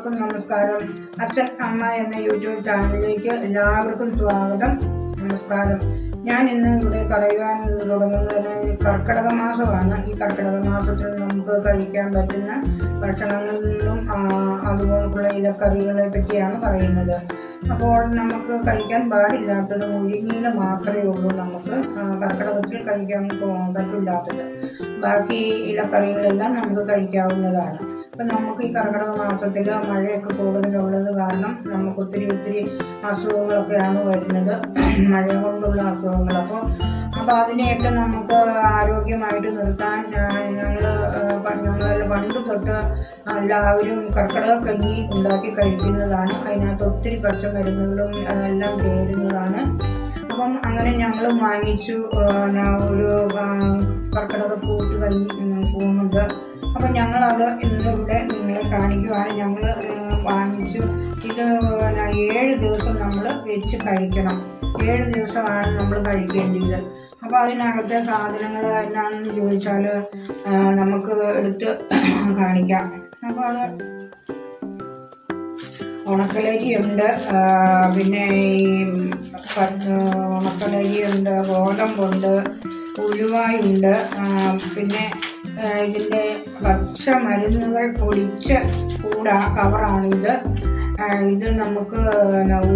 എല്ലാവർക്കും നമസ്കാരം. അച്ഛൻ അമ്മ എന്ന യൂട്യൂബ് ചാനലിലേക്ക് എല്ലാവർക്കും സ്വാഗതം. നമസ്കാരം. ഞാൻ ഇന്ന് ഇവിടെ പറയുവാൻ തുടങ്ങുന്നത് കർക്കിടക മാസമാണ്. ഈ കർക്കിടക മാസത്തിൽ നമുക്ക് കഴിക്കാൻ പറ്റുന്ന ഭക്ഷണങ്ങളിലും അതുപോലുള്ള ഇലക്കറികളെ പറ്റിയാണ് പറയുന്നത്. അപ്പോൾ നമുക്ക് കഴിക്കാൻ പാടില്ലാത്തത് മുരിങ്ങയില മാത്രമേ ഉള്ളൂ. നമുക്ക് കർക്കിടകത്തിൽ കഴിക്കാൻ പറ്റില്ലാത്തത്. ബാക്കി ഇലക്കറികളെല്ലാം നമുക്ക് കഴിക്കാവുന്നതാണ്. അപ്പം നമുക്ക് ഈ കർക്കിടക മാസത്തിൽ മഴയൊക്കെ കൂടുതലുള്ളത് കാരണം നമുക്ക് ഒത്തിരി അസുഖങ്ങളൊക്കെയാണ് വരുന്നത്, മഴ കൊണ്ടുള്ള അസുഖങ്ങൾ. അപ്പോൾ അതിനെയൊക്കെ നമുക്ക് ആരോഗ്യമായിട്ട് നിർത്താൻ ഞങ്ങളെല്ലാം പണ്ട് തൊട്ട് എല്ലാവരും കർക്കിടക കഞ്ഞി ഉണ്ടാക്കി കഴിക്കുന്നതാണ്. അതിനകത്ത് ഒത്തിരി പച്ചമരുന്നുകളും എല്ലാം ചേരുന്നതാണ്. അപ്പം അങ്ങനെ ഞങ്ങൾ വാങ്ങിച്ചു ഒരു കർക്കിടക കൂട്ട് കഞ്ഞി പോകുന്നുണ്ട്. അപ്പം ഞങ്ങളത് ഇന്നിവിടെ നിങ്ങളെ കാണിക്കുവാണ്. ഞങ്ങൾ വാങ്ങിച്ചു. ഇത് 7 ദിവസം നമ്മൾ വെച്ച് കഴിക്കണം. 7 ദിവസമാണ് നമ്മൾ കഴിക്കേണ്ടത്. അപ്പോൾ അതിനകത്തെ സാധനങ്ങൾ എന്നാണെന്ന് ചോദിച്ചാൽ നമുക്ക് എടുത്ത് കാണിക്കാം. അപ്പോൾ അത് ഉണക്കലരിയുണ്ട്, പിന്നെ ഈ ഉണക്കലരിയുണ്ട്, ഗോതമ്പുണ്ട്, ഉലുവായുണ്ട്, പിന്നെ ഇതിൻ്റെ പച്ചമരുന്നുകൾ പൊടിച്ച കവറാണിത്. ഇത് നമുക്ക്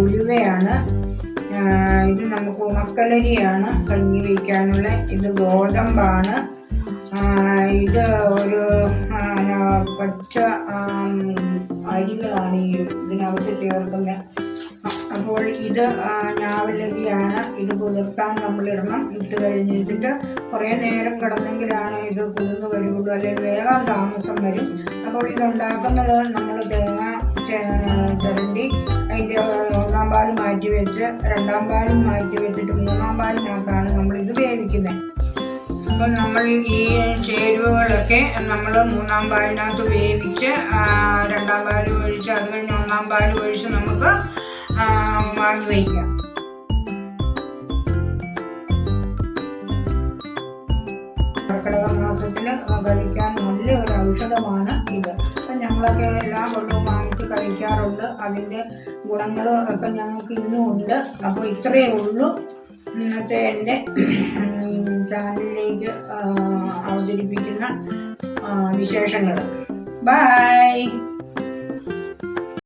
ഉലുവയാണ്, ഇത് നമുക്ക് ഉണക്കലരിയാണ് കഞ്ഞി വയ്ക്കാനുള്ള, ഇത് ഗോതമ്പാണ്, ഇത് ഒരു പച്ച അരികളാണ് ഈ ഇതിനകത്ത് ചേർക്കുന്നത്. അപ്പോൾ ഇത് ഞാവലരിയാണ്. ഇത് കുതിർത്താൻ നമ്മളിടണം. ഇട്ട് കഴിഞ്ഞിട്ട് കുറേ നേരം കിടന്നെങ്കിലാണ് ഇത് കുതിർന്ന് വരുള്ളൂ, അല്ലെങ്കിൽ വേഗം താമസം വരും. അപ്പോൾ ഇതുണ്ടാക്കുന്നത് നമ്മൾ തേങ്ങ ചിരണ്ടി അതിൻ്റെ 1-ാം പാൽ മാറ്റി വെച്ച് 2-ാം പാലും മാറ്റി വെച്ചിട്ട് 3-ാം പാലിനകത്താണ് നമ്മളിത് വേവിക്കുന്നത്. അപ്പോൾ നമ്മൾ ഈ ചേരുവകളൊക്കെ നമ്മൾ 3-ാം പാലിനകത്ത് വേവിച്ച് 2-ാം പാൽ ഒഴിച്ച് അത് കഴിഞ്ഞ് 1-ാം പാൽ ഒഴിച്ച് നമുക്ക് വാങ്ങി വയ്ക്കാം. കർക്കിടക മാസത്തിൽ കഴിക്കാൻ നല്ലൊരു ഔഷധമാണ് ഇത്. അപ്പം ഞങ്ങളൊക്കെ എല്ലാ കൊല്ലവും വാങ്ങിച്ച് കഴിക്കാറുണ്ട്. അതിൻ്റെ ഗുണങ്ങളും ഒക്കെ ഞങ്ങൾക്ക് ഇന്നും ഉണ്ട്. അപ്പോൾ ഇത്രയേ ഉള്ളൂ ഇന്നത്തെ എൻ്റെ ചാനലിലേക്ക് അവതരിപ്പിക്കുന്ന വിശേഷങ്ങൾ. ബൈ.